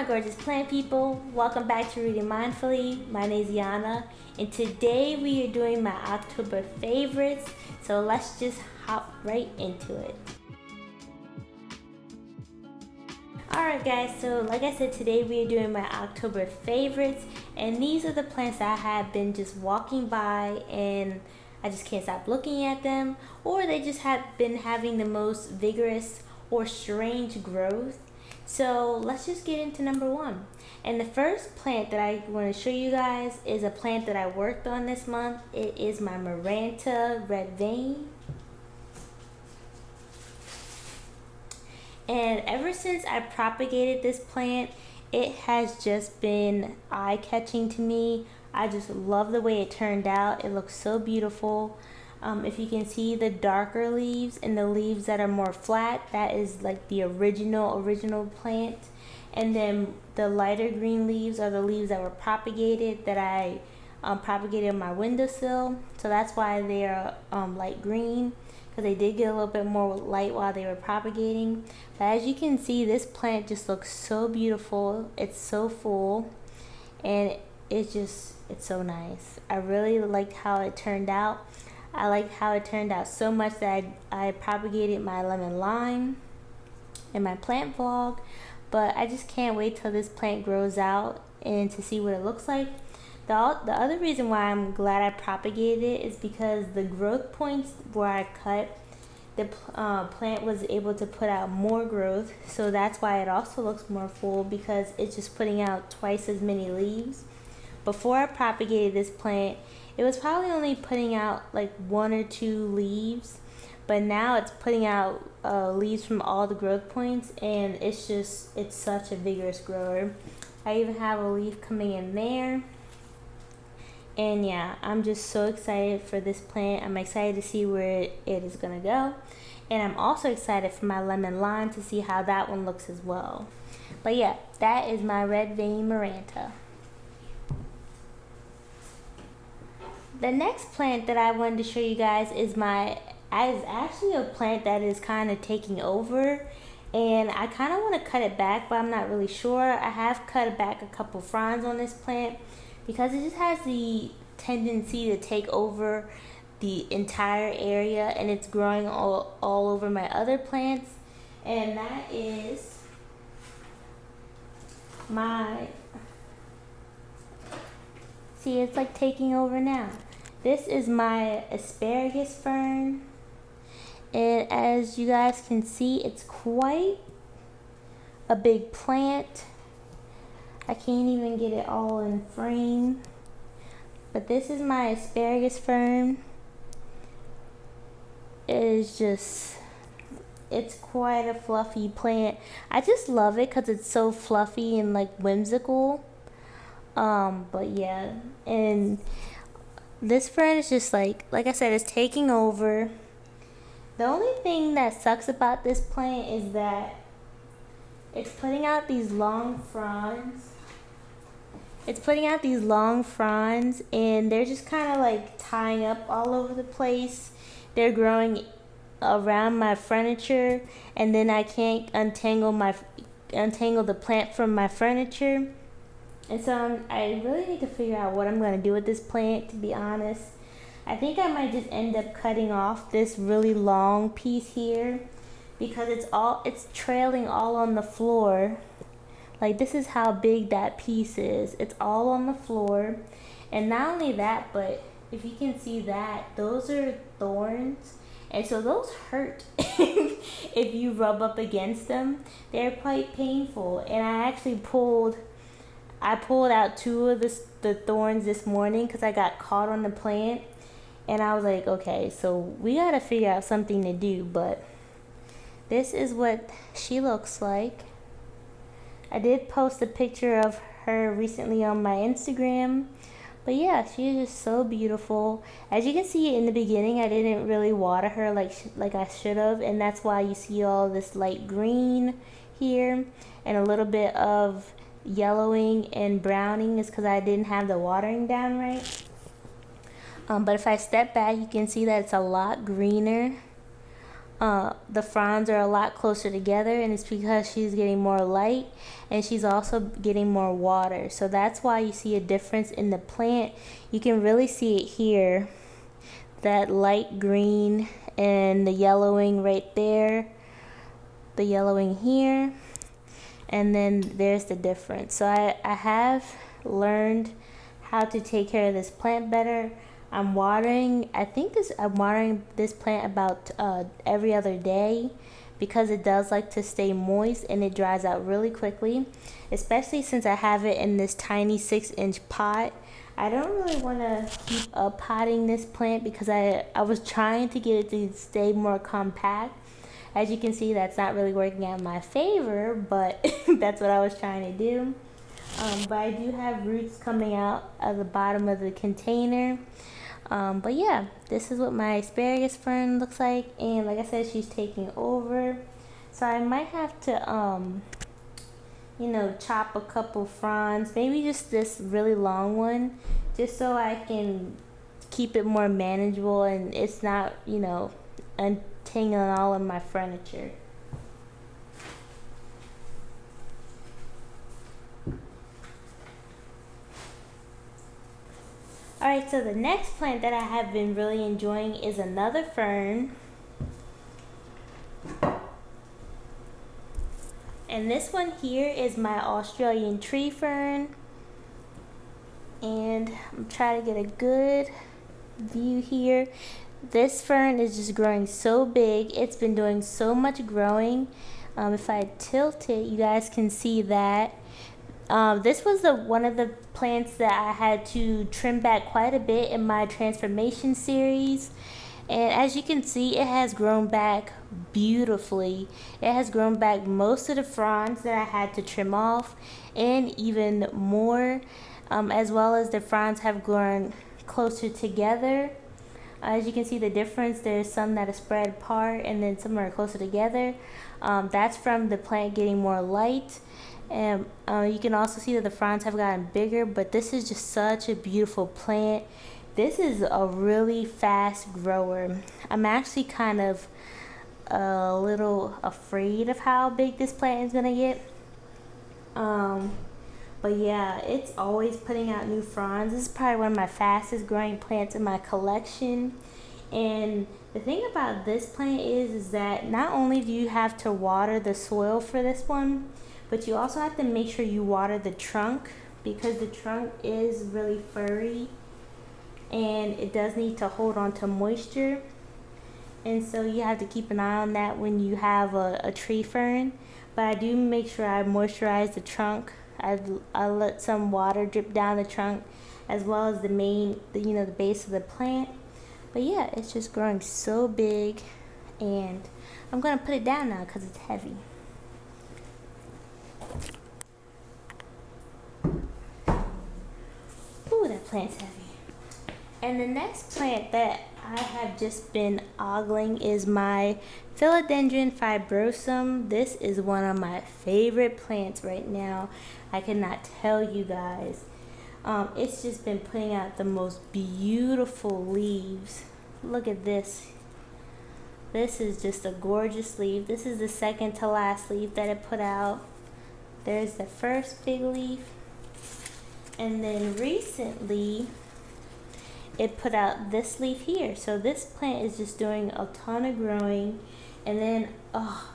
my gorgeous plant people, welcome back to Reading Mindfully. My name is Yana, and today we are doing my October favorites, so let's just hop right into it. Alright guys, so like I said, today we are doing my October favorites, and these are the plants that I have been just walking by and I just can't stop looking at them, or they just have been having the most vigorous or strange growth. So let's just get into number one. And the first plant that I want to show you guys is a plant that I worked on this month. It is my Maranta Red Vein. And ever since I propagated this plant, it has just been eye-catching to me. I just love the way it turned out. It looks so beautiful. If you can see the darker leaves and the leaves that are more flat, that is like the original plant. And then the lighter green leaves are the leaves that were propagated, that I propagated on my windowsill. So that's why they are light green, because they did get a little bit more light while they were propagating. But as you can see, this plant just looks so beautiful. It's so full, and it's so nice. I really liked how it turned out. I liked how it turned out so much that I propagated my lemon lime in my plant vlog, but I just can't wait till this plant grows out and to see what it looks like. The other reason why I'm glad I propagated it is because the growth points where I cut, the plant was able to put out more growth, so that's why it also looks more full, because it's just putting out twice as many leaves. Before I propagated this plant, it was probably only putting out like 1 or 2 leaves, but now it's putting out leaves from all the growth points, and it's such a vigorous grower. I even have a leaf coming in there, and yeah, I'm just so excited for this plant. I'm excited to see where it is gonna go, and I'm also excited for my lemon lime to see how that one looks as well. But yeah, that is my Red Vein Maranta. The next plant that I wanted to show you guys is actually a plant that is kind of taking over, and I kind of want to cut it back, but I'm not really sure. I have cut back a couple fronds on this plant because it just has the tendency to take over the entire area, and it's growing all over my other plants, and that is it's like taking over now. This is my asparagus fern, and as you guys can see, it's quite a big plant. I can't even get it all in frame, but this is my asparagus fern. It's quite a fluffy plant. I just love it because it's so fluffy and like whimsical. But yeah, and this fern is just like I said, it's taking over. The only thing that sucks about this plant is that it's putting out these long fronds. And they're just kind of like tying up all over the place. They're growing around my furniture, and then I can't untangle the plant from my furniture. And so I really need to figure out what I'm going to do with this plant, to be honest. I think I might just end up cutting off this really long piece here, because it's trailing all on the floor. Like, this is how big that piece is. It's all on the floor. And not only that, but if you can see that, those are thorns. And so those hurt if you rub up against them. They're quite painful. And I actually pulled out 2 of the thorns this morning because I got caught on the plant, and I was like, okay, so we gotta figure out something to do. But this is what she looks like. I did post a picture of her recently on my Instagram, but yeah, she is just so beautiful. As you can see in the beginning, I didn't really water her like I should have, and that's why you see all this light green here and a little bit of yellowing and browning, is because I didn't have the watering down right. But if I step back, you can see that it's a lot greener. the fronds are a lot closer together, and it's because she's getting more light and she's also getting more water. So that's why you see a difference in the plant. You can really see it here, that light green and the yellowing right there, the yellowing here, and then there's the difference. So I have learned how to take care of this plant better. I'm watering this plant about every other day, because it does like to stay moist and it dries out really quickly, especially since I have it in this tiny 6-inch pot. I don't really want to keep potting this plant because I was trying to get it to stay more compact. As you can see, that's not really working out in my favor, but that's what I was trying to do. But I do have roots coming out of the bottom of the container. But yeah, this is what my asparagus fern looks like. And like I said, she's taking over. So I might have to, chop a couple fronds, maybe just this really long one, just so I can keep it more manageable and it's not, untangling all of my furniture. Alright, so the next plant that I have been really enjoying is another fern. And this one here is my Australian tree fern. And I'm trying to get a good view here. This fern is just growing so big. It's been doing so much growing. If I tilt it, you guys can see that. This was one of the plants that I had to trim back quite a bit in my transformation series. And as you can see, it has grown back beautifully. It has grown back most of the fronds that I had to trim off, and even more, as well as the fronds have grown closer together. As you can see the difference, there's some that are spread apart and then some are closer together. That's from the plant getting more light. And you can also see that the fronds have gotten bigger, but this is just such a beautiful plant. This is a really fast grower. I'm actually kind of a little afraid of how big this plant is gonna get. But yeah, it's always putting out new fronds. This is probably one of my fastest growing plants in my collection. And the thing about this plant is that not only do you have to water the soil for this one, but you also have to make sure you water the trunk, because the trunk is really furry and it does need to hold on to moisture. And so you have to keep an eye on that when you have a tree fern. But I do make sure I moisturize the trunk. I let some water drip down the trunk, as well as the base of the plant. But yeah, it's just growing so big, and I'm gonna put it down now because it's heavy. Ooh, that plant's heavy. And the next plant that I have just been ogling is my Philodendron fibrosum. This is one of my favorite plants right now. I cannot tell you guys. It's just been putting out the most beautiful leaves. Look at this. This is just a gorgeous leaf. This is the second to last leaf that it put out. There's the first big leaf. And then recently, it put out this leaf here. So this plant is just doing a ton of growing. And then,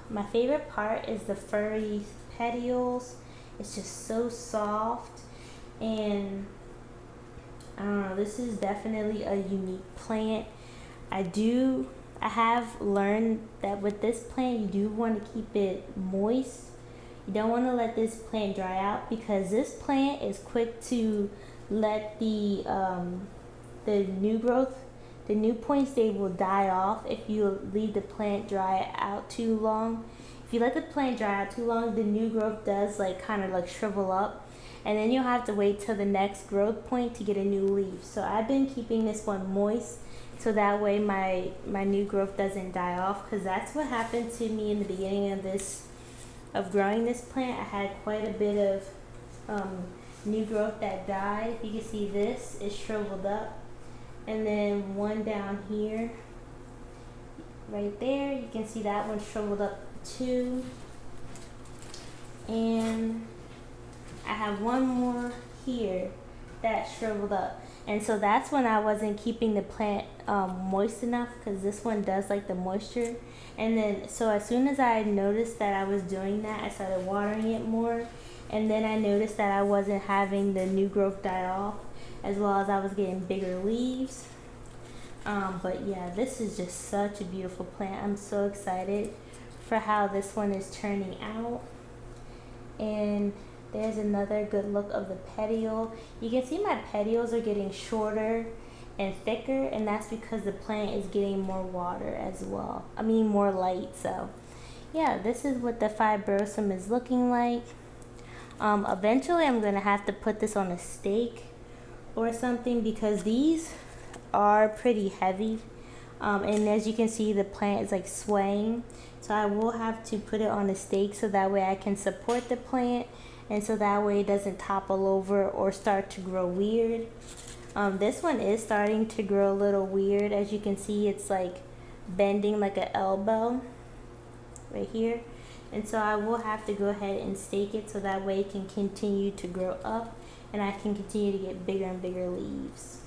my favorite part is the furry petioles. It's just so soft. And I don't know, this is definitely a unique plant. I have learned that with this plant, you do want to keep it moist. You don't want to let this plant dry out, because this plant is quick to let the new growth, the new points, they will die off if you leave the plant dry out too long. If you let the plant dry out too long, the new growth does kind of shrivel up, and then you'll have to wait till the next growth point to get a new leaf. So I've been keeping this one moist, so that way my new growth doesn't die off, because that's what happened to me in the beginning of growing this plant. I had quite a bit of new growth that died. You can see this is shriveled up, and then one down here, right there. You can see that one shriveled up too. And I have one more here that shriveled up. And so that's when I wasn't keeping the plant moist enough, because this one does like the moisture. And then, so as soon as I noticed that I was doing that, I started watering it more. And then I noticed that I wasn't having the new growth die off, as well as I was getting bigger leaves. But yeah, this is just such a beautiful plant. I'm so excited for how this one is turning out. And there's another good look of the petiole. You can see my petioles are getting shorter and thicker, and that's because the plant is getting more water as well. I mean, more light. So yeah, this is what the fibrosum is looking like. Eventually I'm gonna have to put this on a stake or something, because these are pretty heavy. And as you can see, the plant is like swaying. So I will have to put it on a stake so that way I can support the plant, and so that way it doesn't topple over or start to grow weird. This one is starting to grow a little weird. As you can see, it's like bending like an elbow right here. And so I will have to go ahead and stake it so that way it can continue to grow up and I can continue to get bigger and bigger leaves.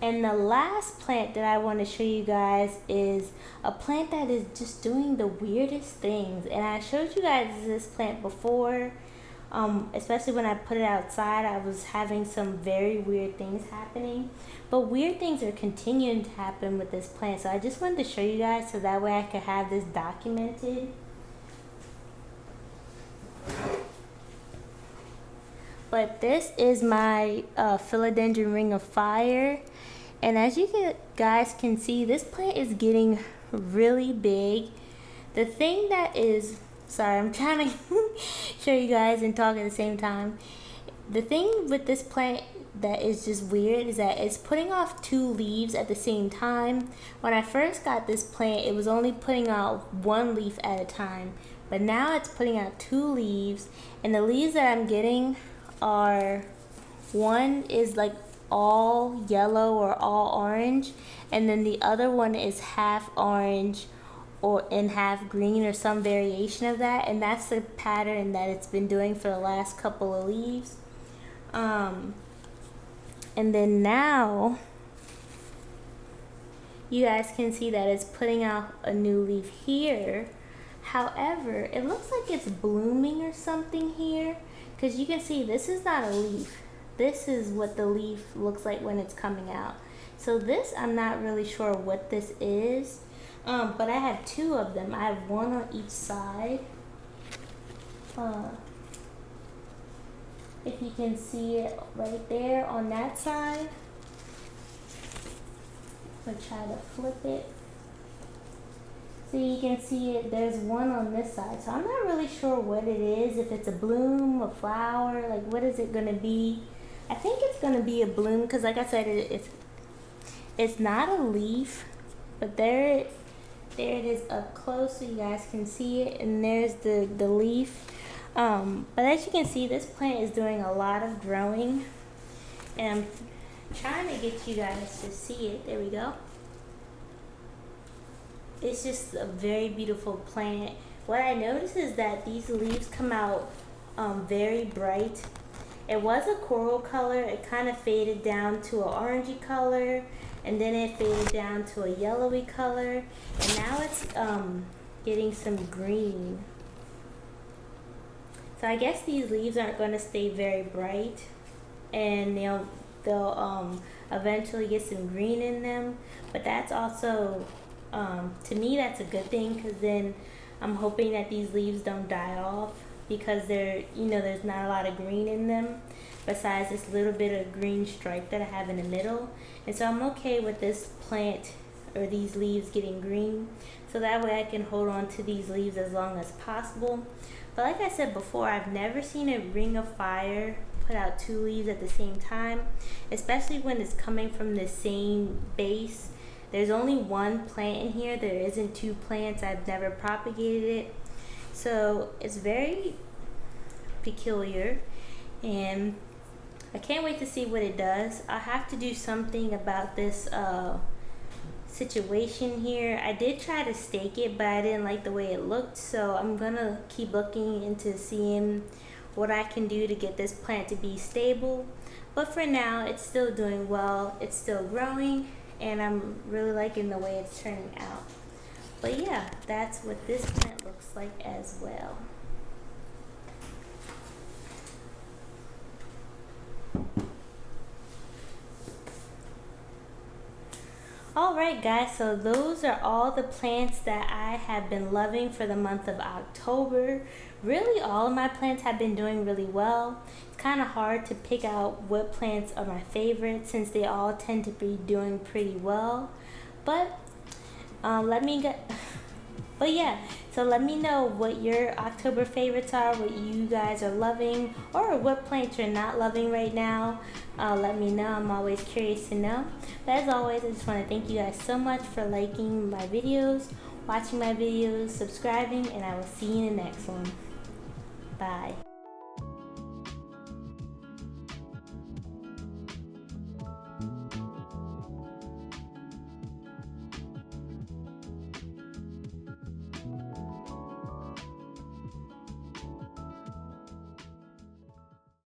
And the last plant that I want to show you guys is a plant that is just doing the weirdest things. And I showed you guys this plant before, especially when I put it outside. I was having some very weird things happening. But weird things are continuing to happen with this plant. So I just wanted to show you guys so that way I could have this documented. But this is my philodendron ring of fire. And as you guys can see, this plant is getting really big. The thing that is, sorry, I'm trying to show you guys and talk at the same time. The thing with this plant that is just weird is that it's putting off 2 leaves at the same time. When I first got this plant, it was only putting out 1 leaf at a time. But now it's putting out 2 leaves. And the leaves that I'm getting are, one is like all yellow or all orange, and then the other one is half orange or and half green, or some variation of that. And that's the pattern that it's been doing for the last couple of leaves. And then now you guys can see that it's putting out a new leaf here. However, it looks like it's blooming or something here, because you can see this is not a leaf. This is what the leaf looks like when it's coming out. So this, I'm not really sure what this is, but I have 2 of them. I have 1 on each side. If you can see it right there on that side. I'll try to flip it. So you can see it, there's 1 on this side. So I'm not really sure what it is, if it's a bloom, a flower, like what is it gonna be? I think it's gonna be a bloom, because like I said, it's not a leaf, but there it is up close so you guys can see it, and there's the leaf. But as you can see, this plant is doing a lot of growing, and I'm trying to get you guys to see it. There we go. It's just a very beautiful plant. What I noticed is that these leaves come out very bright. It was a coral color. It kind of faded down to an orangey color, and then it faded down to a yellowy color, and now it's getting some green. So I guess these leaves aren't going to stay very bright, and they'll eventually get some green in them. But that's also, to me, that's a good thing, because then I'm hoping that these leaves don't die off, because there's not a lot of green in them besides this little bit of green stripe that I have in the middle. And so I'm okay with this plant or these leaves getting green, so that way I can hold on to these leaves as long as possible. But like I said before, I've never seen a ring of fire put out 2 leaves at the same time, especially when it's coming from the same base. There's only 1 plant in here. There isn't 2 plants. I've never propagated it. So it's very peculiar, and I can't wait to see what it does. I have to do something about this situation here. I did try to stake it, but I didn't like the way it looked, so I'm gonna keep looking into seeing what I can do to get this plant to be stable. But for now, it's still doing well, it's still growing, and I'm really liking the way it's turning out. But yeah, that's what this plant looks like as well. Alright guys, so those are all the plants that I have been loving for the month of October. Really, all of my plants have been doing really well. It's kind of hard to pick out what plants are my favorite since they all tend to be doing pretty well. But let me get... But yeah, so let me know what your October favorites are, what you guys are loving, or what plants you're not loving right now. Let me know. I'm always curious to know. But as always, I just want to thank you guys so much for liking my videos, watching my videos, subscribing, and I will see you in the next one. Bye.